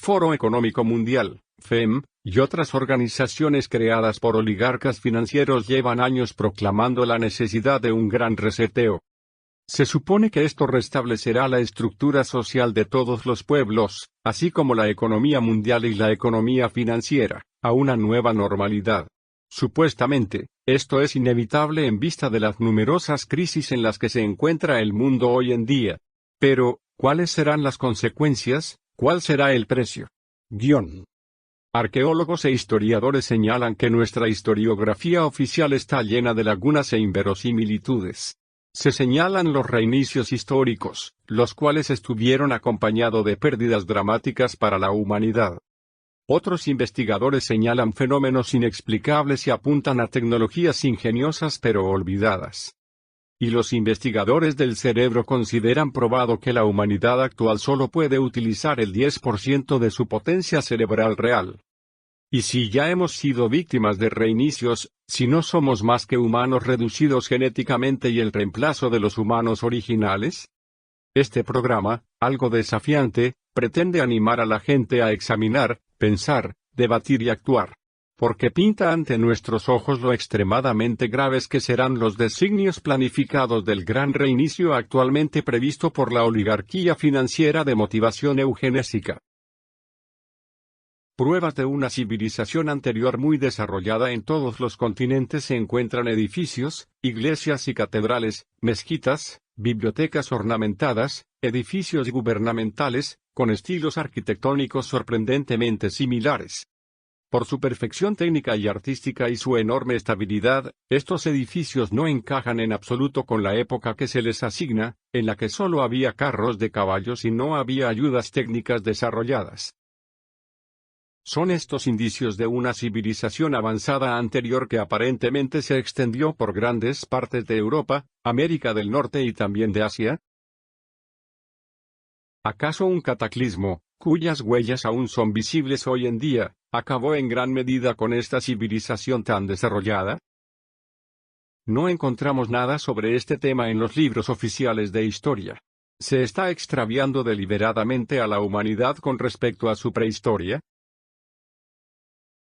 Foro Económico Mundial, FEM, y otras organizaciones creadas por oligarcas financieros llevan años proclamando la necesidad de un gran reseteo. Se supone que esto restablecerá la estructura social de todos los pueblos, así como la economía mundial y la economía financiera, a una nueva normalidad. Supuestamente, esto es inevitable en vista de las numerosas crisis en las que se encuentra el mundo hoy en día. Pero, ¿cuáles serán las consecuencias? ¿Cuál será el precio? Arqueólogos e historiadores señalan que nuestra historiografía oficial está llena de lagunas e inverosimilitudes. Se señalan los reinicios históricos, los cuales estuvieron acompañados de pérdidas dramáticas para la humanidad. Otros investigadores señalan fenómenos inexplicables y apuntan a tecnologías ingeniosas pero olvidadas. Y los investigadores del cerebro consideran probado que la humanidad actual solo puede utilizar el 10% de su potencia cerebral real. Y si ya hemos sido víctimas de reinicios, si no somos más que humanos reducidos genéticamente y el reemplazo de los humanos originales. Este programa, algo desafiante, pretende animar a la gente a examinar, pensar, debatir y actuar. Porque pinta ante nuestros ojos lo extremadamente graves que serán los designios planificados del gran reinicio actualmente previsto por la oligarquía financiera de motivación eugenésica. Pruebas de una civilización anterior muy desarrollada en todos los continentes se encuentran edificios, iglesias y catedrales, mezquitas, bibliotecas ornamentadas, edificios gubernamentales, con estilos arquitectónicos sorprendentemente similares. Por su perfección técnica y artística y su enorme estabilidad, estos edificios no encajan en absoluto con la época que se les asigna, en la que solo había carros de caballos y no había ayudas técnicas desarrolladas. Son estos indicios de una civilización avanzada anterior que aparentemente se extendió por grandes partes de Europa, América del Norte y también de Asia. ¿Acaso un cataclismo, cuyas huellas aún son visibles hoy en día, acabó en gran medida con esta civilización tan desarrollada? No encontramos nada sobre este tema en los libros oficiales de historia. ¿Se está extraviando deliberadamente a la humanidad con respecto a su prehistoria?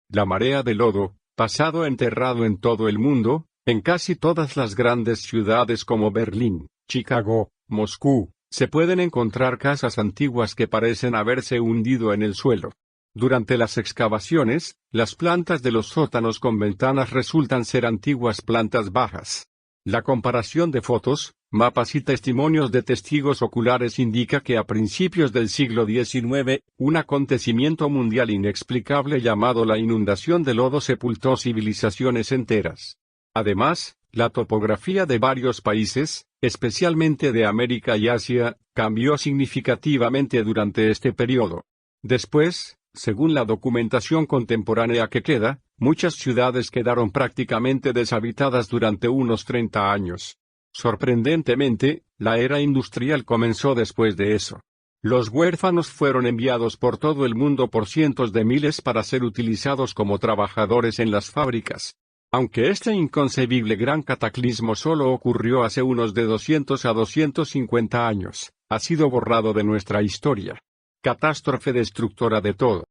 La marea de lodo, pasado enterrado en todo el mundo, en casi todas las grandes ciudades como Berlín, Chicago, Moscú, se pueden encontrar casas antiguas que parecen haberse hundido en el suelo. Durante las excavaciones, las plantas de los sótanos con ventanas resultan ser antiguas plantas bajas. La comparación de fotos, mapas y testimonios de testigos oculares indica que a principios del siglo XIX, un acontecimiento mundial inexplicable llamado la inundación de lodo sepultó civilizaciones enteras. Además, la topografía de varios países, especialmente de América y Asia, cambió significativamente durante este periodo. Después, según la documentación contemporánea que queda, muchas ciudades quedaron prácticamente deshabitadas durante unos 30 años. Sorprendentemente, la era industrial comenzó después de eso. Los huérfanos fueron enviados por todo el mundo por cientos de miles para ser utilizados como trabajadores en las fábricas. Aunque este inconcebible gran cataclismo solo ocurrió hace unos de 200 a 250 años, ha sido borrado de nuestra historia. Catástrofe destructora de todo.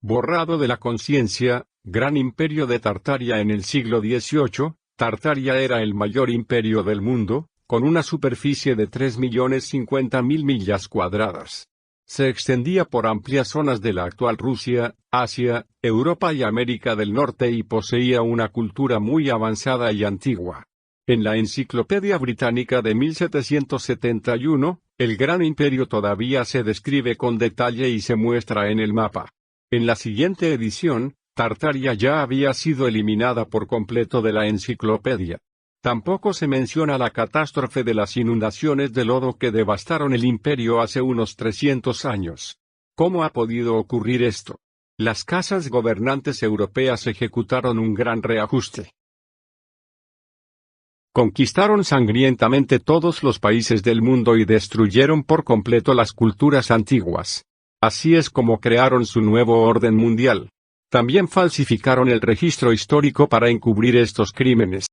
Borrado de la conciencia, gran imperio de Tartaria en el siglo XVIII, Tartaria era el mayor imperio del mundo, con una superficie de 3.050.000 millas cuadradas. Se extendía por amplias zonas de la actual Rusia, Asia, Europa y América del Norte y poseía una cultura muy avanzada y antigua. En la Enciclopedia Británica de 1771, el Gran Imperio todavía se describe con detalle y se muestra en el mapa. En la siguiente edición, Tartaria ya había sido eliminada por completo de la enciclopedia. Tampoco se menciona la catástrofe de las inundaciones de lodo que devastaron el imperio hace unos 300 años. ¿Cómo ha podido ocurrir esto? Las casas gobernantes europeas ejecutaron un gran reajuste. Conquistaron sangrientamente todos los países del mundo y destruyeron por completo las culturas antiguas. Así es como crearon su nuevo orden mundial. También falsificaron el registro histórico para encubrir estos crímenes.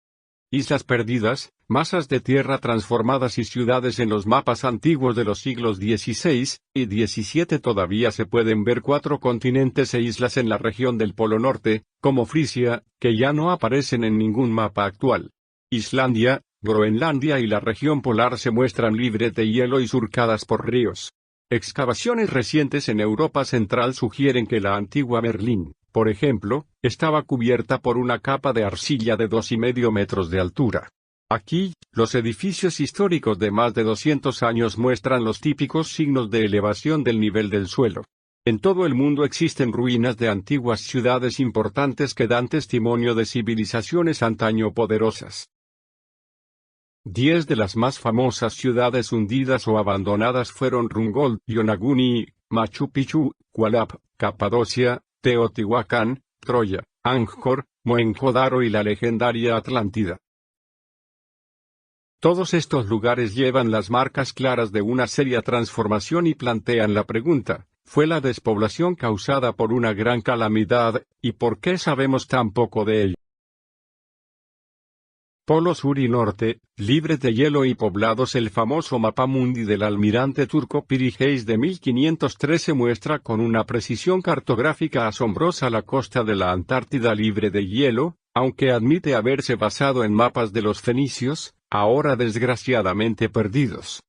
Islas perdidas, masas de tierra transformadas y ciudades en los mapas antiguos de los siglos XVI y XVII. Todavía se pueden ver 4 continentes e islas en la región del Polo Norte, como Frisia, que ya no aparecen en ningún mapa actual. Islandia, Groenlandia y la región polar se muestran libres de hielo y surcadas por ríos. Excavaciones recientes en Europa Central sugieren que la antigua Berlín, por ejemplo, estaba cubierta por una capa de arcilla de 2,5 metros de altura. Aquí, los edificios históricos de más de 200 años muestran los típicos signos de elevación del nivel del suelo. En todo el mundo existen ruinas de antiguas ciudades importantes que dan testimonio de civilizaciones antaño poderosas. 10 de las más famosas ciudades hundidas o abandonadas fueron Rungol, Yonaguni, Machu Picchu, Hualap, Capadocia, Teotihuacán, Troya, Angkor, Mohenjo-Daro y la legendaria Atlántida. Todos estos lugares llevan las marcas claras de una seria transformación y plantean la pregunta, ¿fue la despoblación causada por una gran calamidad, y por qué sabemos tan poco de ello? Polo Sur y Norte, libres de hielo y poblados. El famoso mapamundi del almirante turco Piri Reis de 1513 muestra con una precisión cartográfica asombrosa la costa de la Antártida libre de hielo, aunque admite haberse basado en mapas de los fenicios, ahora desgraciadamente perdidos.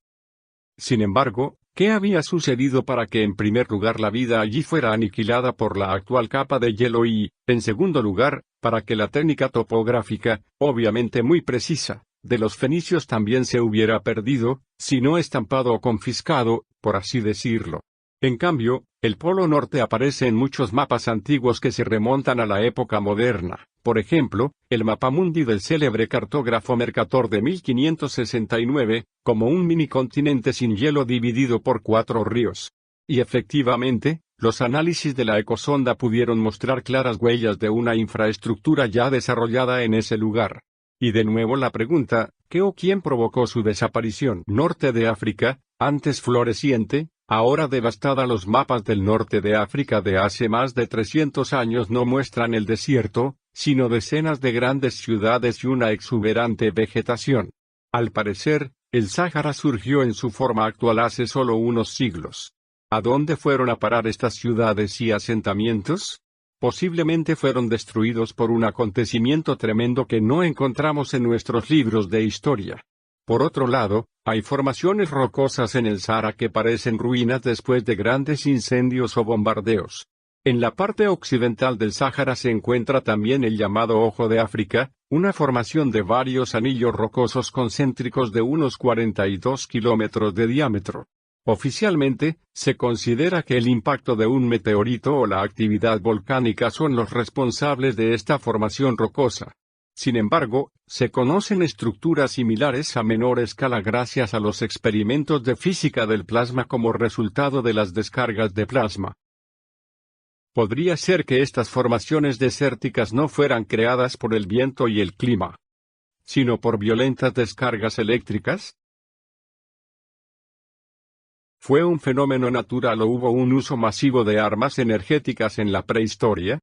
Sin embargo, ¿qué había sucedido para que en primer lugar la vida allí fuera aniquilada por la actual capa de hielo y, en segundo lugar, para que la técnica topográfica, obviamente muy precisa, de los fenicios también se hubiera perdido, si no estampado o confiscado, por así decirlo? En cambio, el Polo Norte aparece en muchos mapas antiguos que se remontan a la época moderna. Por ejemplo, el mapamundi del célebre cartógrafo Mercator de 1569, como un minicontinente sin hielo dividido por 4 ríos. Y efectivamente, los análisis de la ecosonda pudieron mostrar claras huellas de una infraestructura ya desarrollada en ese lugar. Y de nuevo la pregunta, ¿qué o quién provocó su desaparición? Norte de África, antes floreciente, ahora devastada. Los mapas del norte de África de hace más de 300 años no muestran el desierto, sino decenas de grandes ciudades y una exuberante vegetación. Al parecer, el Sáhara surgió en su forma actual hace solo unos siglos. ¿A dónde fueron a parar estas ciudades y asentamientos? Posiblemente fueron destruidos por un acontecimiento tremendo que no encontramos en nuestros libros de historia. Por otro lado, hay formaciones rocosas en el Sahara que parecen ruinas después de grandes incendios o bombardeos. En la parte occidental del Sáhara se encuentra también el llamado Ojo de África, una formación de varios anillos rocosos concéntricos de unos 42 kilómetros de diámetro. Oficialmente, se considera que el impacto de un meteorito o la actividad volcánica son los responsables de esta formación rocosa. Sin embargo, se conocen estructuras similares a menor escala gracias a los experimentos de física del plasma como resultado de las descargas de plasma. Podría ser que estas formaciones desérticas no fueran creadas por el viento y el clima, sino por violentas descargas eléctricas. ¿Fue un fenómeno natural o hubo un uso masivo de armas energéticas en la prehistoria?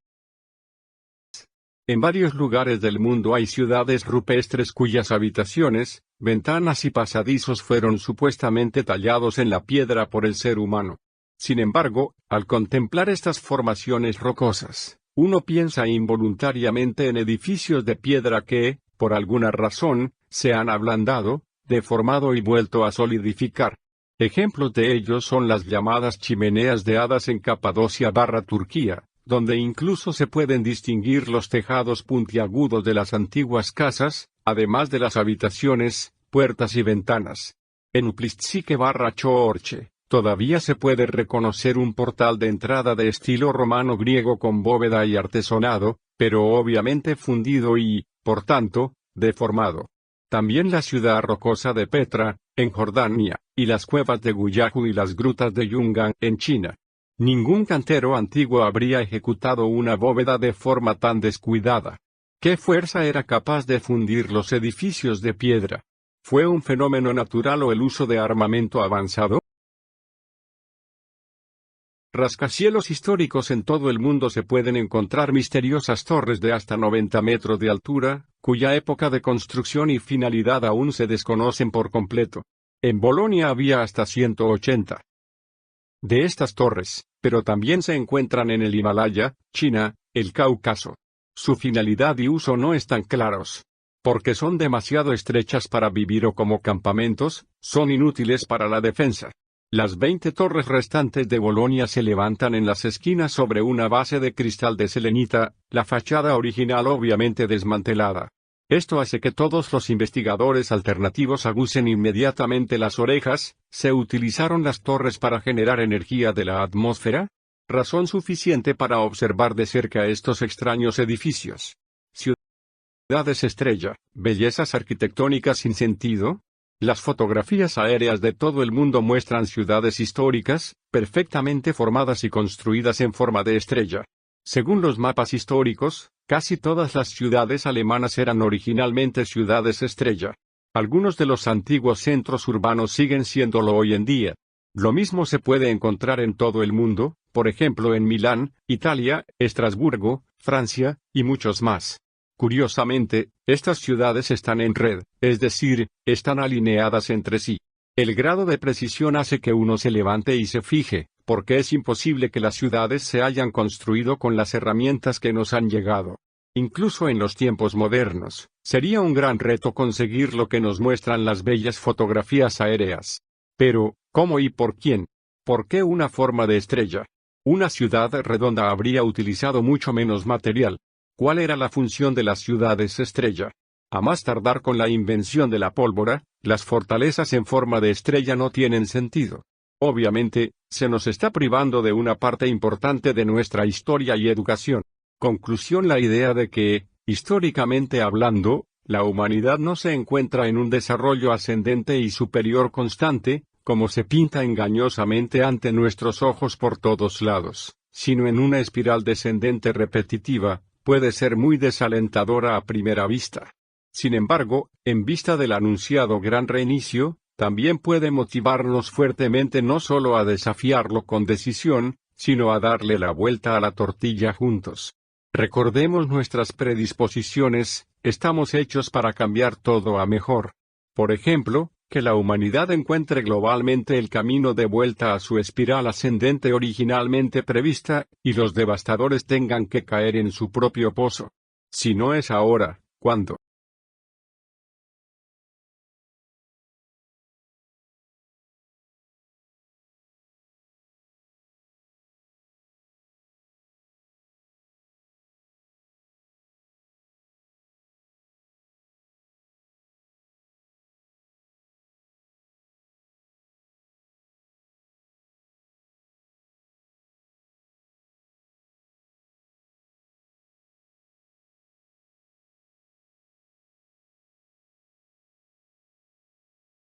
En varios lugares del mundo hay ciudades rupestres cuyas habitaciones, ventanas y pasadizos fueron supuestamente tallados en la piedra por el ser humano. Sin embargo, al contemplar estas formaciones rocosas, uno piensa involuntariamente en edificios de piedra que, por alguna razón, se han ablandado, deformado y vuelto a solidificar. Ejemplos de ellos son las llamadas chimeneas de hadas en Capadocia/Turquía, donde incluso se pueden distinguir los tejados puntiagudos de las antiguas casas, además de las habitaciones, puertas y ventanas. En Uplitzique/Chorche, todavía se puede reconocer un portal de entrada de estilo romano-griego con bóveda y artesonado, pero obviamente fundido y, por tanto, deformado. También la ciudad rocosa de Petra, en Jordania, y las cuevas de Guyaju y las grutas de Yungan, en China. Ningún cantero antiguo habría ejecutado una bóveda de forma tan descuidada. ¿Qué fuerza era capaz de fundir los edificios de piedra? ¿Fue un fenómeno natural o el uso de armamento avanzado? rascacielos históricos en todo el mundo se pueden encontrar misteriosas torres de hasta 90 metros de altura, cuya época de construcción y finalidad aún se desconocen por completo. En Bolonia había hasta 180 de estas torres, pero también se encuentran en el Himalaya, China, el Cáucaso. Su finalidad y uso no están claros. Porque son demasiado estrechas para vivir o como campamentos, son inútiles para la defensa. Las 20 torres restantes de Bolonia se levantan en las esquinas sobre una base de cristal de selenita, la fachada original obviamente desmantelada. Esto hace que todos los investigadores alternativos agucen inmediatamente las orejas. ¿Se utilizaron las torres para generar energía de la atmósfera? Razón suficiente para observar de cerca estos extraños edificios. Ciudades estrella, bellezas arquitectónicas sin sentido. Las fotografías aéreas de todo el mundo muestran ciudades históricas, perfectamente formadas y construidas en forma de estrella. Según los mapas históricos, casi todas las ciudades alemanas eran originalmente ciudades estrella. Algunos de los antiguos centros urbanos siguen siéndolo hoy en día. Lo mismo se puede encontrar en todo el mundo, por ejemplo en Milán, Italia, Estrasburgo, Francia, y muchos más. Curiosamente, estas ciudades están en red, es decir, están alineadas entre sí. El grado de precisión hace que uno se levante y se fije, porque es imposible que las ciudades se hayan construido con las herramientas que nos han llegado. Incluso en los tiempos modernos, sería un gran reto conseguir lo que nos muestran las bellas fotografías aéreas. Pero, ¿cómo y por quién? ¿Por qué una forma de estrella? Una ciudad redonda habría utilizado mucho menos material. ¿Cuál era la función de las ciudades estrella? A más tardar con la invención de la pólvora, las fortalezas en forma de estrella no tienen sentido. Obviamente, se nos está privando de una parte importante de nuestra historia y educación. Conclusión: la idea de que, históricamente hablando, la humanidad no se encuentra en un desarrollo ascendente y superior constante, como se pinta engañosamente ante nuestros ojos por todos lados, sino en una espiral descendente repetitiva, puede ser muy desalentadora a primera vista. Sin embargo, en vista del anunciado gran reinicio, también puede motivarnos fuertemente no solo a desafiarlo con decisión, sino a darle la vuelta a la tortilla juntos. Recordemos nuestras predisposiciones, estamos hechos para cambiar todo a mejor. Por ejemplo, que la humanidad encuentre globalmente el camino de vuelta a su espiral ascendente originalmente prevista, y los devastadores tengan que caer en su propio pozo. Si no es ahora, ¿cuándo?